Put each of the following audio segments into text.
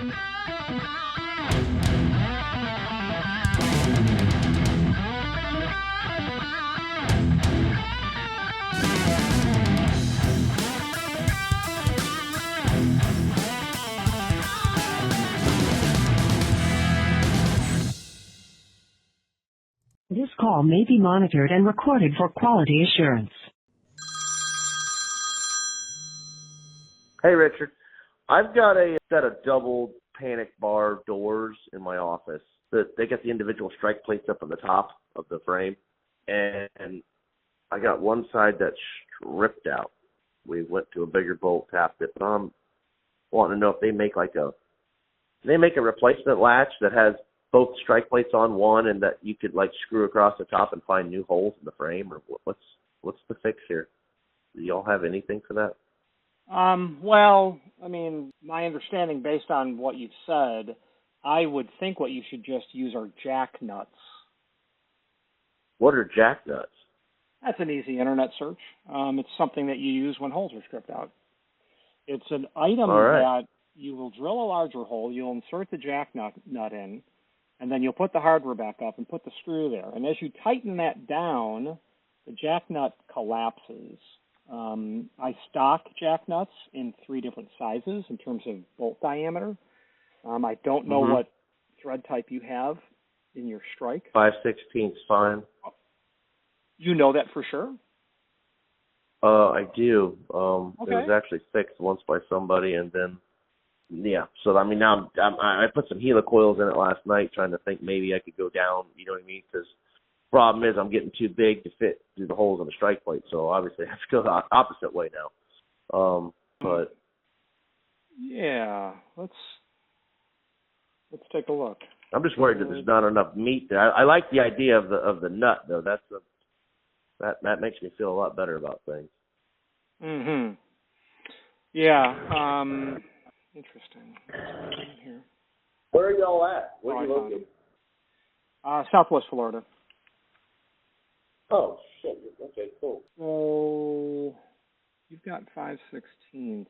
This call may be monitored and recorded for quality assurance. Hey, Richard. I've got a set of double panic bar doors in my office. They got the individual strike plates up on the top of the frame, and I got one side that's ripped out. We went to a bigger bolt, tapped it, but I'm wanting to know if they make a replacement latch that has both strike plates on one, and that you could screw across the top and find new holes in the frame, or what's the fix here? Do y'all have anything for that? Well, I mean, my understanding based on what you've said, I would think what you should just use are jack nuts. What are jack nuts? That's an easy internet search. It's something that you use when holes are stripped out. It's an item that you will drill a larger hole, you'll insert the jack nut in, and then you'll put the hardware back up and put the screw there. And as you tighten that down, the jack nut collapses. I stock jack nuts in 3 different sizes in terms of bolt diameter. I don't know what thread type you have in your strike. 5/16 fine. You know that for sure? I do. Okay. It was actually fixed once by somebody, and then So I mean, now I put some helicoils in it last night, trying to think maybe I could go down. You know what I mean? Because problem is I'm getting too big to fit through the holes on the strike plate, so obviously I have to go the opposite way now. But yeah, let's take a look. I'm just worried that there's not enough meat there. I like the idea of the nut though. That makes me feel a lot better about things. Yeah. Interesting. Here. Where are y'all at? Where are you located? Southwest Florida. Oh, shit. Okay, cool. So you've got 5/16.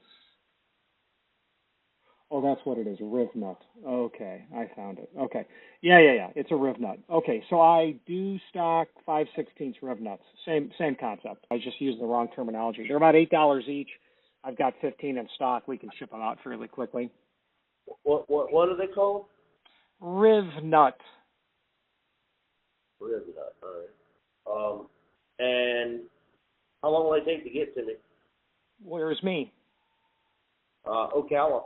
Oh, that's what it is, a riv nut. Okay, I found it. Okay. Yeah. It's a riv nut. Okay, so I do stock 5/16 riv nuts. Same concept. I just used the wrong terminology. They're about $8 each. I've got 15 in stock. We can ship them out fairly quickly. What are they called? Riv nut. Riv nut. All right. And how long will it take to get to me? Where's me? Ocala.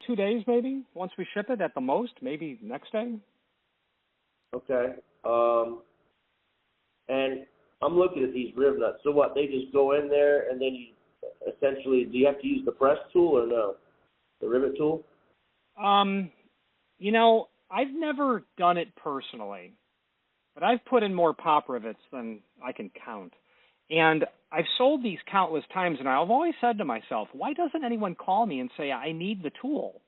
2 days, maybe. Once we ship it, at the most, maybe next day. Okay. And I'm looking at these riv nuts. So what? They just go in there, and then you essentially, do you have to use the press tool or no? The rivet tool? I've never done it personally, but I've put in more pop rivets than I can count. And I've sold these countless times, and I've always said to myself, why doesn't anyone call me and say, I need the tool?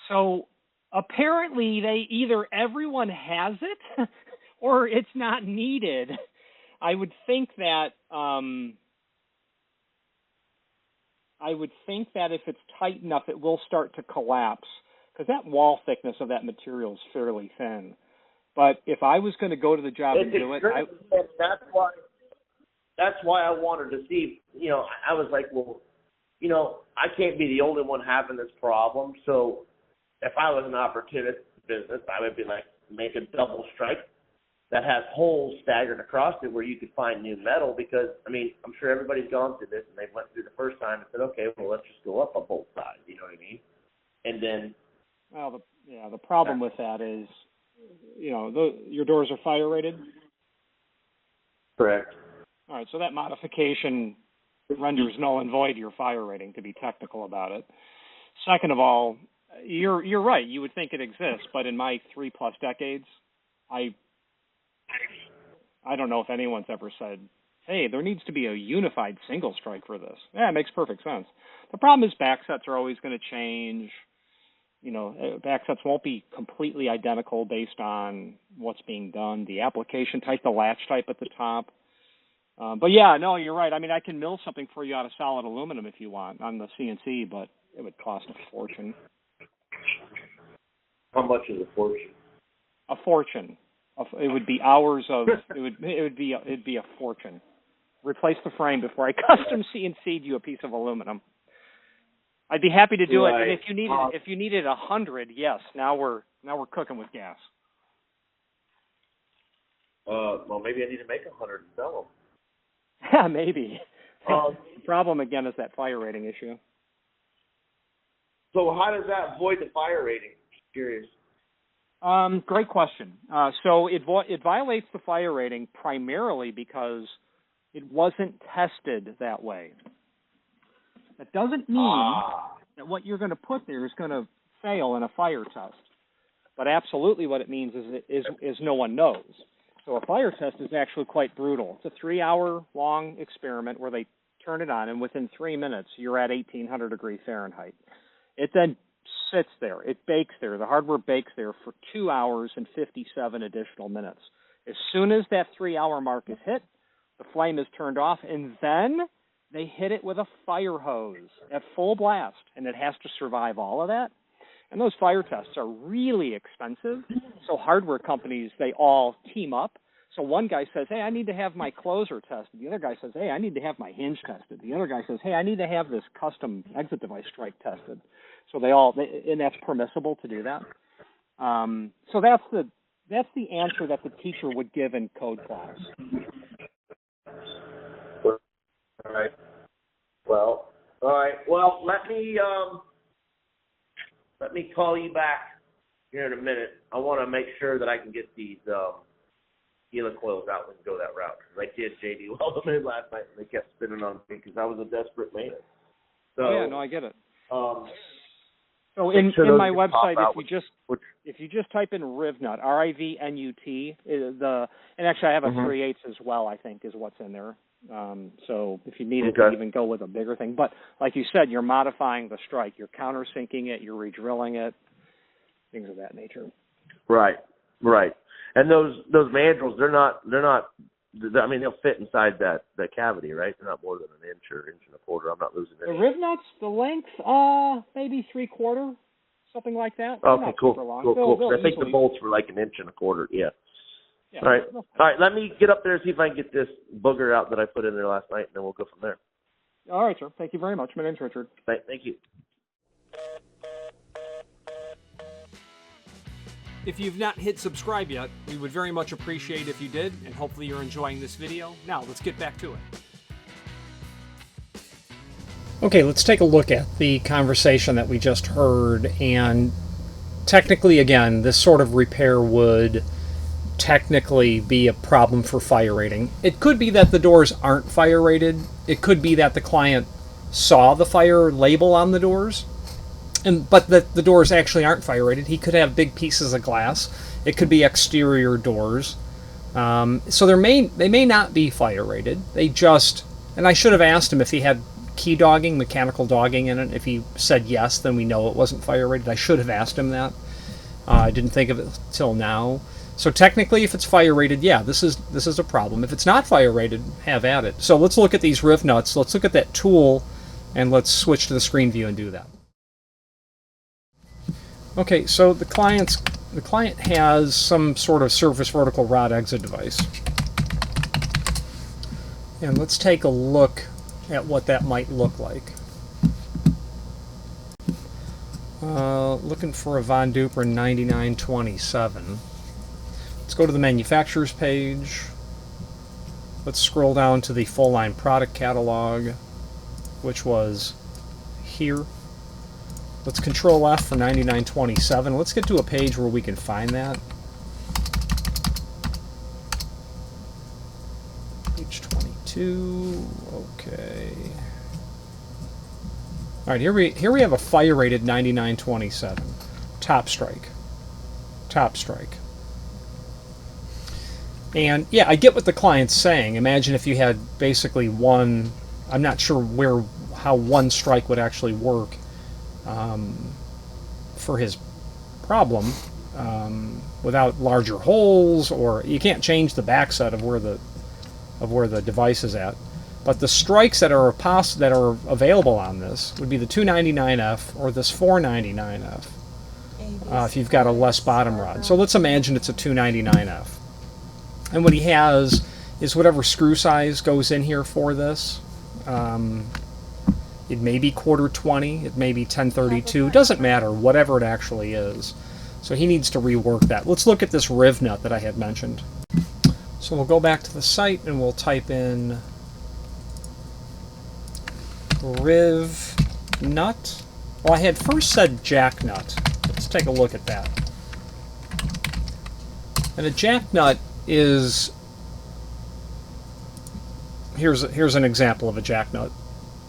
So apparently either everyone has it or it's not needed. I would think that if it's tight enough, it will start to collapse, because that wall thickness of that material is fairly thin. But if I was going to go to the job and do it, that's why I wanted to see. I was like, well, I can't be the only one having this problem. So if I was an opportunist business, I would be like, make a double strike that has holes staggered across it where you could find new metal, because, I'm sure everybody's gone through this, and they went through the first time and said, okay, well, let's just go up on both sides, you know what I mean? And then... Well, the problem with that is, your doors are fire rated? Correct. All right, so that modification renders null and void your fire rating, to be technical about it. Second of all, you're right, you would think it exists, but in my 3+ decades, I don't know if anyone's ever said, hey, there needs to be a unified single strike for this. Yeah, it makes perfect sense. The problem is backsets are always going to change. Backsets won't be completely identical based on what's being done, the application type, the latch type at the top. But yeah, no, you're right. I can mill something for you out of solid aluminum if you want on the CNC, but it would cost a fortune. How much is a fortune? A fortune. It would be hours of. It'd be a fortune. Replace the frame before I custom CNC'd you a piece of aluminum. I'd be happy to do it. And if you needed 100, yes. Now we're cooking with gas. Well, maybe I need to make 100 and sell them. Yeah, maybe. The problem again is that fire rating issue. So how does that avoid the fire rating? Just curious. Great question. So it violates the fire rating primarily because it wasn't tested that way. That doesn't mean that what you're going to put there is going to fail in a fire test. But absolutely what it means is no one knows. So a fire test is actually quite brutal. It's a 3-hour-long experiment where they turn it on, and within 3 minutes, you're at 1,800 degrees Fahrenheit. It then sits there. It bakes there. The hardware bakes there for 2 hours and 57 additional minutes. As soon as that 3-hour mark is hit, the flame is turned off, and then they hit it with a fire hose at full blast, and it has to survive all of that. And those fire tests are really expensive, so hardware companies, they all team up. So one guy says, hey, I need to have my closer tested. The other guy says, hey, I need to have my hinge tested. The other guy says, hey, I need to have this custom exit device strike tested. So and that's permissible to do that. So that's the answer that the teacher would give in code class. All right. Well, let me call you back here in a minute. I want to make sure that I can get these Gila coils out and go that route. I did JD weld them in last night, and they kept spinning on me because I was a desperate man. So, yeah, no, I get it. So in my website, if you just type in RivNut, RIVNUT, and actually I have a 3/8 as well, I think, is what's in there. So if you needed to even go with a bigger thing. But like you said, you're modifying the strike. You're countersinking it. You're redrilling it, things of that nature. Right. And those mandrels, they're not. I mean, they'll fit inside that cavity, right? They're not more than an inch or inch and a quarter. I'm not losing it. The riv nuts, the length, maybe 3/4, something like that. Okay, cool. I think the bolts were like an inch and a quarter. Yeah. All right. Let me get up there and see if I can get this booger out that I put in there last night, and then we'll go from there. All right, sir. Thank you very much. My name's Richard. Thank you. If you've not hit subscribe yet, we would very much appreciate if you did, and hopefully you're enjoying this video. Now, let's get back to it. Okay, let's take a look at the conversation that we just heard, and technically, again, this sort of repair would technically be a problem for fire rating. It could be that the doors aren't fire rated. It could be that the client saw the fire label on the doors, but that the doors actually aren't fire rated. He could have big pieces of glass. It could be exterior doors. So they may not be fire rated. And I should have asked him if he had key dogging, mechanical dogging in it. If he said yes, then we know it wasn't fire rated. I should have asked him that. I didn't think of it till now. So technically, if it's fire rated, yeah, this is a problem. If it's not fire rated, have at it. So let's look at these riv nuts. Let's look at that tool, and let's switch to the screen view and do that. Okay, so the client has some sort of surface vertical rod exit device, and let's take a look at what that might look like. Looking for a Von Duprin 9927. Let's go to the manufacturer's page. Let's scroll down to the full line product catalog, which was here. Let's Control F for 9927. Let's get to a page where we can find that. Page 22. Okay. All right, here we have a fire rated 9927. Top strike. And yeah, I get what the client's saying. Imagine if you had basically one. I'm not sure how one strike would actually work for his problem without larger holes, or you can't change the backset of where the device is at. But the strikes that are available on this would be the 299F or this 499F. if you've got a less bottom rod. So let's imagine it's a 299F. And what he has is whatever screw size goes in here for this. It may be 1/4-20, it may be 1032, doesn't matter, whatever it actually is. So he needs to rework that. Let's look at this riv nut that I had mentioned. So we'll go back to the site and we'll type in riv nut. Well, I had first said jack nut. Let's take a look at that. And a jack nut is, here's an example of a jack nut.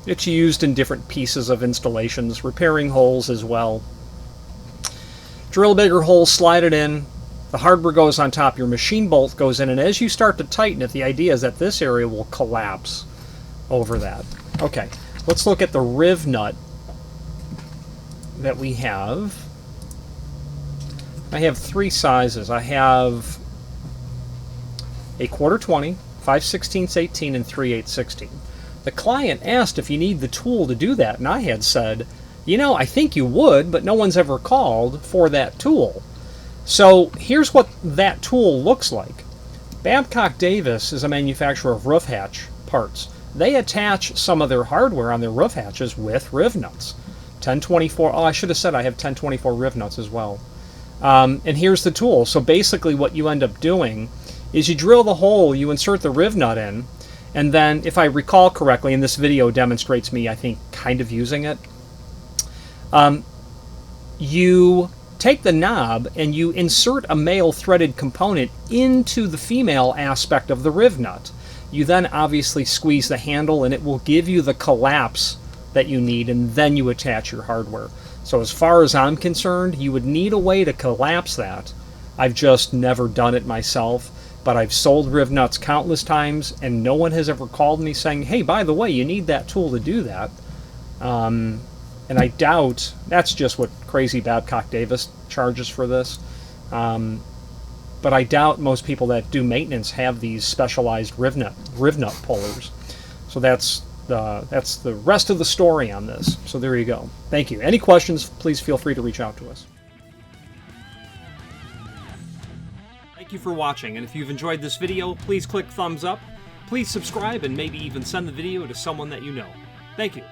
It's used in different pieces of installations, repairing holes as well. Drill a bigger hole, slide it in, the hardware goes on top, your machine bolt goes in, and as you start to tighten it, the idea is that this area will collapse over that. Okay, let's look at the riv nut that we have. I have 3 sizes. I have a 1/4-20, 5/16, 18, and 3/8, 16. The client asked if you need the tool to do that, and I had said, you know, I think you would, but no one's ever called for that tool. So here's what that tool looks like. Babcock Davis is a manufacturer of roof hatch parts. They attach some of their hardware on their roof hatches with riv nuts. 1024, oh, I should have said I have 1024 riv nuts as well. And here's the tool. So basically what you end up doing is you drill the hole, you insert the riv nut in, and then, if I recall correctly, and this video demonstrates me, I think, kind of using it, you take the knob and you insert a male threaded component into the female aspect of the riv nut. You then obviously squeeze the handle and it will give you the collapse that you need, and then you attach your hardware. So as far as I'm concerned, you would need a way to collapse that. I've just never done it myself. But I've sold riv nuts countless times, and no one has ever called me saying, hey, by the way, you need that tool to do that. And I doubt, that's just what crazy Babcock Davis charges for this. But I doubt most people that do maintenance have these specialized riv nut pullers. So that's the rest of the story on this. So there you go. Thank you. Any questions, please feel free to reach out to us. Thank you for watching, and if you've enjoyed this video, please click thumbs up, please subscribe, and maybe even send the video to someone that you know. Thank you.